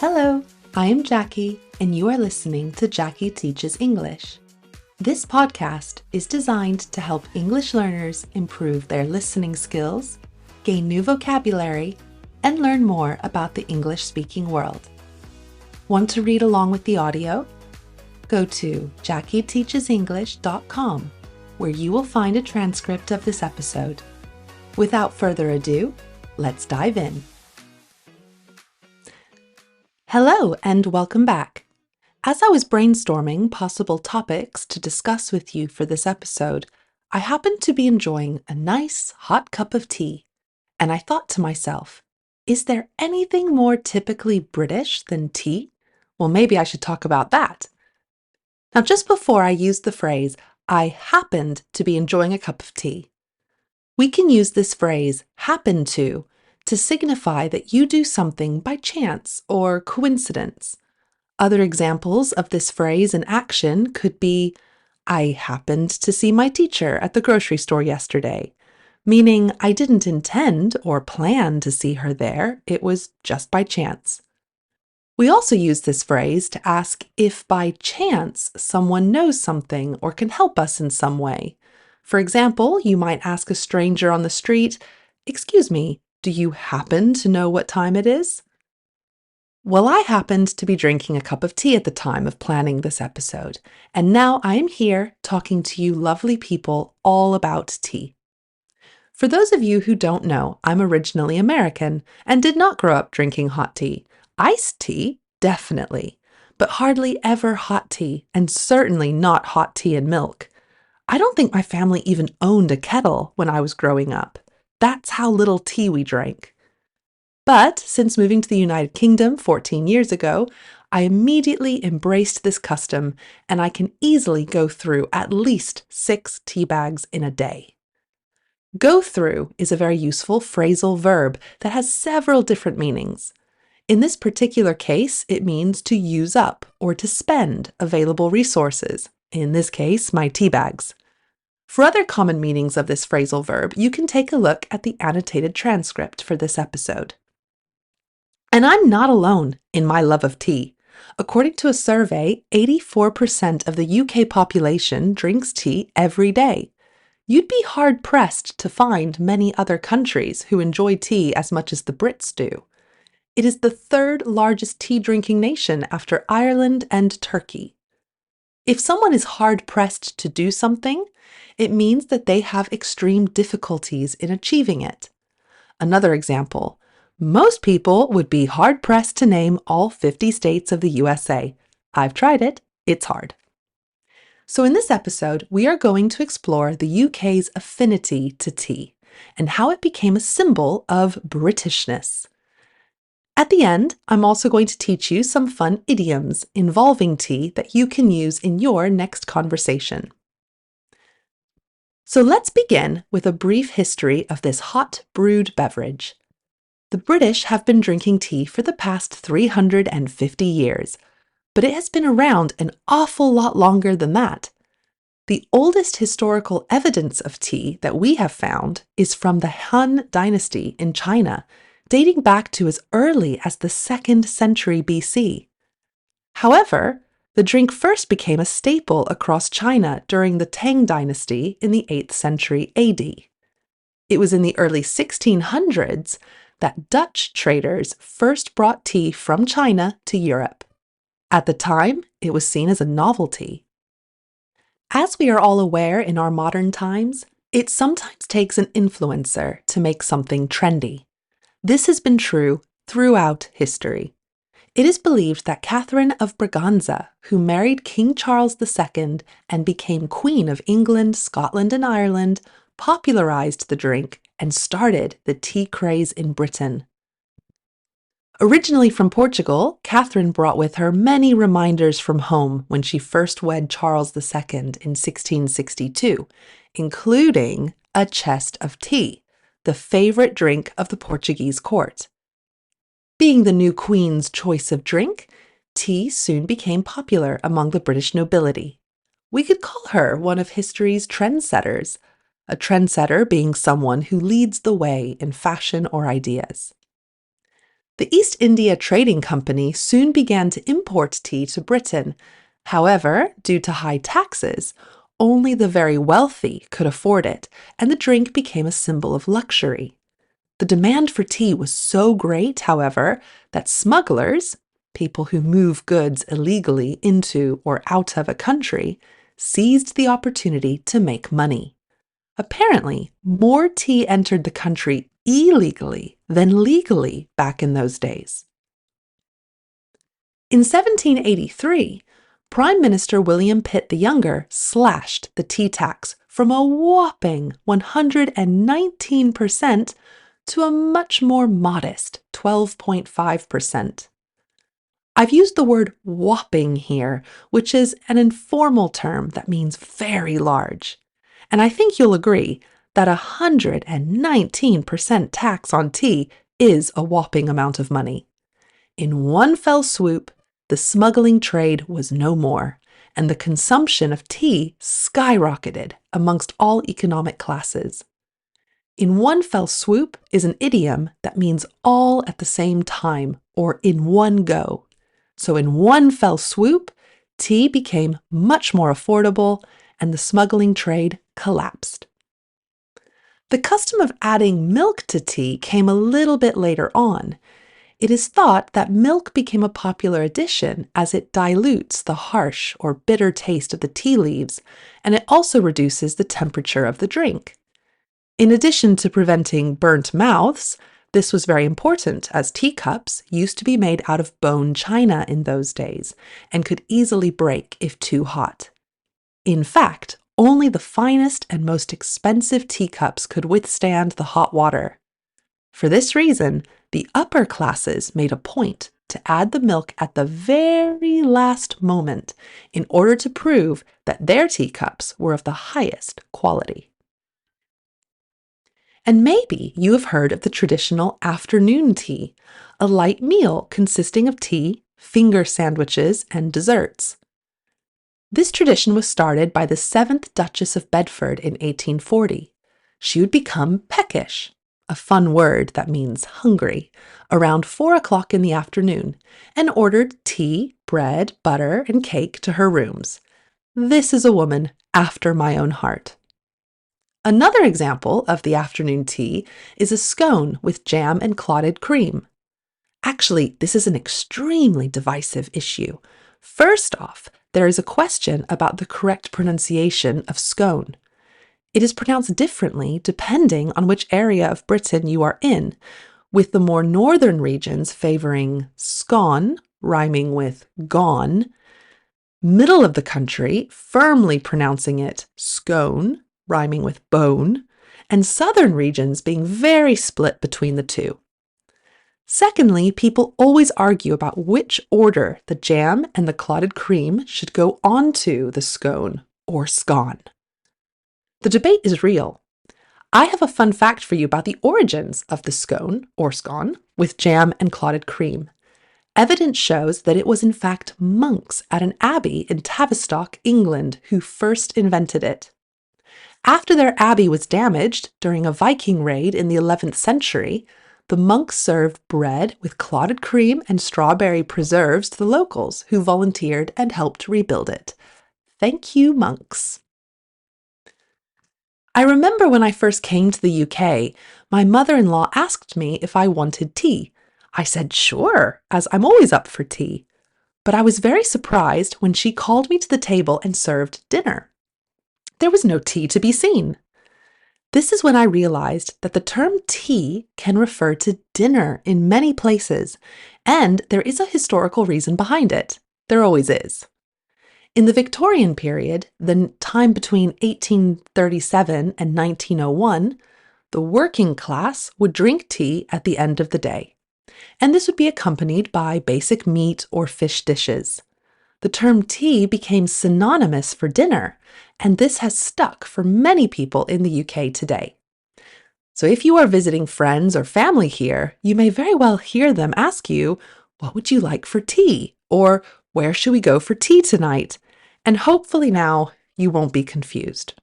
Hello, I am Jackie, and you are listening to Jackie Teaches English. This podcast is designed to help English learners improve their listening skills, gain new vocabulary, and learn more about the English-speaking world. Want to read along with the audio? Go to JackieTeachesEnglish.com, where you will find a transcript of this episode. Without further ado, let's dive in. Hello and welcome back. As I was brainstorming possible topics to discuss with you for this episode, I happened to be enjoying a nice hot cup of tea, and I thought to myself, is there anything more typically British than tea? Well, maybe I should talk about that. Now, just before I used the phrase, I happened to be enjoying a cup of tea, we can use this phrase, happen to signify that you do something by chance or coincidence. Other examples of this phrase in action could be, I happened to see my teacher at the grocery store yesterday, meaning I didn't intend or plan to see her there, it was just by chance. We also use this phrase to ask if by chance someone knows something or can help us in some way. For example, you might ask a stranger on the street, "Excuse me, do you happen to know what time it is?" Well, I happened to be drinking a cup of tea at the time of planning this episode, and now I am here talking to you lovely people all about tea. For those of you who don't know, I'm originally American and did not grow up drinking hot tea. Iced tea, definitely, but hardly ever hot tea, and certainly not hot tea and milk. I don't think my family even owned a kettle when I was growing up. That's how little tea we drank. But since moving to the United Kingdom 14 years ago, I immediately embraced this custom, and I can easily go through at least 6 tea bags in a day. Go through is a very useful phrasal verb that has several different meanings. In this particular case, it means to use up or to spend available resources, in this case, my tea bags. For other common meanings of this phrasal verb, you can take a look at the annotated transcript for this episode. And I'm not alone in my love of tea. According to a survey, 84% of the UK population drinks tea every day. You'd be hard-pressed to find many other countries who enjoy tea as much as the Brits do. It is the third largest tea-drinking nation after Ireland and Turkey. If someone is hard-pressed to do something, it means that they have extreme difficulties in achieving it. Another example, most people would be hard-pressed to name all 50 states of the USA. I've tried it, it's hard. So in this episode, we are going to explore the UK's affinity to tea and how it became a symbol of Britishness. At the end, I'm also going to teach you some fun idioms involving tea that you can use in your next conversation. So let's begin with a brief history of this hot brewed beverage. The British have been drinking tea for the past 350 years, but it has been around an awful lot longer than that. The oldest historical evidence of tea that we have found is from the Han Dynasty in China, dating back to as early as the 2nd century BC. However, the drink first became a staple across China during the Tang Dynasty in the 8th century AD. It was in the early 1600s that Dutch traders first brought tea from China to Europe. At the time, it was seen as a novelty. As we are all aware in our modern times, it sometimes takes an influencer to make something trendy. This has been true throughout history. It is believed that Catherine of Braganza, who married King Charles II and became Queen of England, Scotland, and Ireland, popularized the drink and started the tea craze in Britain. Originally from Portugal, Catherine brought with her many reminders from home when she first wed Charles II in 1662, including a chest of tea, the favorite drink of the Portuguese court. Being the new queen's choice of drink, tea soon became popular among the British nobility. We could call her one of history's trendsetters, a trendsetter being someone who leads the way in fashion or ideas. The East India Trading Company soon began to import tea to Britain. However, due to high taxes, only the very wealthy could afford it, and the drink became a symbol of luxury. The demand for tea was so great, however, that smugglers, people who move goods illegally into or out of a country, seized the opportunity to make money. Apparently, more tea entered the country illegally than legally back in those days. In 1783, Prime Minister William Pitt the Younger slashed the tea tax from a whopping 119% to a much more modest 12.5%. I've used the word whopping here, which is an informal term that means very large. And I think you'll agree that 119% tax on tea is a whopping amount of money. In one fell swoop, the smuggling trade was no more, and the consumption of tea skyrocketed amongst all economic classes. In one fell swoop is an idiom that means all at the same time or in one go. So in one fell swoop, tea became much more affordable and the smuggling trade collapsed. The custom of adding milk to tea came a little bit later on. It is thought that milk became a popular addition as it dilutes the harsh or bitter taste of the tea leaves, and it also reduces the temperature of the drink. In addition to preventing burnt mouths, this was very important as teacups used to be made out of bone china in those days and could easily break if too hot. In fact, only the finest and most expensive teacups could withstand the hot water. For this reason, the upper classes made a point to add the milk at the very last moment in order to prove that their teacups were of the highest quality. And maybe you have heard of the traditional afternoon tea, a light meal consisting of tea, finger sandwiches, and desserts. This tradition was started by the 7th Duchess of Bedford in 1840. She would become peckish, a fun word that means hungry, around 4 o'clock in the afternoon, and ordered tea, bread, butter, and cake to her rooms. This is a woman after my own heart. Another example of the afternoon tea is a scone with jam and clotted cream. Actually, this is an extremely divisive issue. First off, there is a question about the correct pronunciation of scone. It is pronounced differently depending on which area of Britain you are in, with the more northern regions favoring scone, rhyming with gone, middle of the country firmly pronouncing it scone, rhyming with bone, and southern regions being very split between the two. Secondly, people always argue about which order the jam and the clotted cream should go onto the scone or scone. The debate is real. I have a fun fact for you about the origins of the scone or scone with jam and clotted cream. Evidence shows that it was in fact monks at an abbey in Tavistock, England, who first invented it. After their abbey was damaged during a Viking raid in the 11th century, the monks served bread with clotted cream and strawberry preserves to the locals who volunteered and helped rebuild it. Thank you, monks. I remember when I first came to the UK, my mother-in-law asked me if I wanted tea. I said sure, as I'm always up for tea. But I was very surprised when she called me to the table and served dinner. There was no tea to be seen. This is when I realized that the term tea can refer to dinner in many places, and there is a historical reason behind it. There always is. In the Victorian period, the time between 1837 and 1901, the working class would drink tea at the end of the day, and this would be accompanied by basic meat or fish dishes. The term tea became synonymous for dinner, and this has stuck for many people in the UK today. So if you are visiting friends or family here, you may very well hear them ask you, "What would you like for tea?" or "Where should we go for tea tonight?" And hopefully now you won't be confused.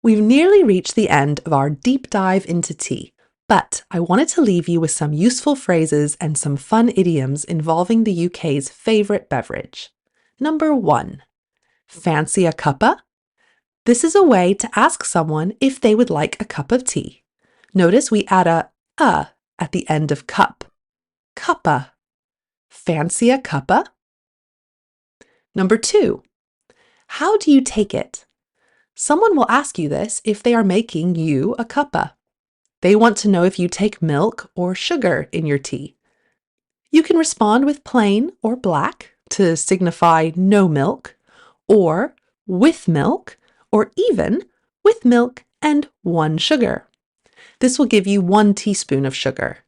We've nearly reached the end of our deep dive into tea, But I wanted to leave you with some useful phrases and some fun idioms involving the UK's favourite beverage. Number 1. Fancy a cuppa? This is a way to ask someone if they would like a cup of tea. Notice we add a at the end of cup. Cuppa. Fancy a cuppa? Number 2. How do you take it? Someone will ask you this if they are making you a cuppa. They want to know if you take milk or sugar in your tea. You can respond with plain or black to signify no milk, or with milk, or even with milk and 1 sugar. This will give you 1 teaspoon of sugar.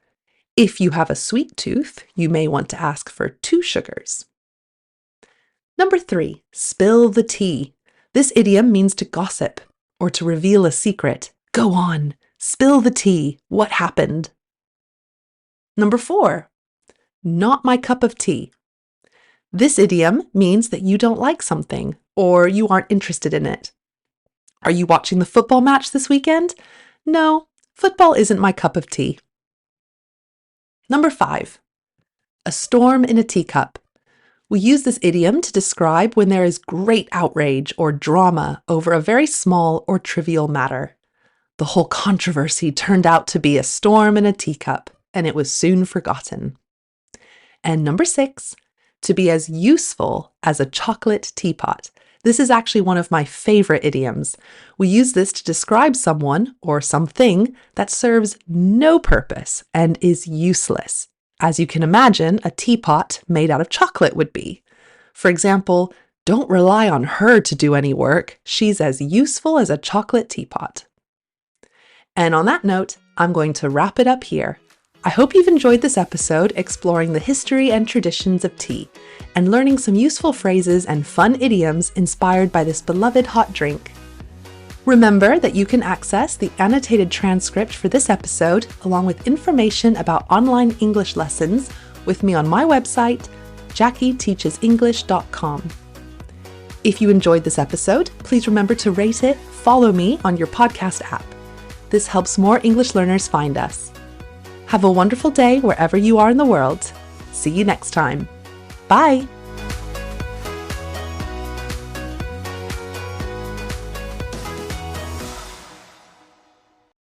If you have a sweet tooth, you may want to ask for 2 sugars. Number 3, spill the tea. This idiom means to gossip or to reveal a secret. Go on, spill the tea. What happened? Number 4, not my cup of tea. This idiom means that you don't like something or you aren't interested in it. Are you watching the football match this weekend? No, football isn't my cup of tea. Number 5, a storm in a teacup. We use this idiom to describe when there is great outrage or drama over a very small or trivial matter. The whole controversy turned out to be a storm in a teacup, and it was soon forgotten. And number 6, to be as useful as a chocolate teapot. This is actually one of my favorite idioms. We use this to describe someone or something that serves no purpose and is useless. As you can imagine, a teapot made out of chocolate would be. For example, don't rely on her to do any work. She's as useful as a chocolate teapot. And on that note, I'm going to wrap it up here. I hope you've enjoyed this episode exploring the history and traditions of tea and learning some useful phrases and fun idioms inspired by this beloved hot drink. Remember that you can access the annotated transcript for this episode along with information about online English lessons with me on my website, JackieTeachesEnglish.com. If you enjoyed this episode, please remember to rate it, follow me on your podcast app. This helps more English learners find us. Have a wonderful day wherever you are in the world. See you next time. Bye!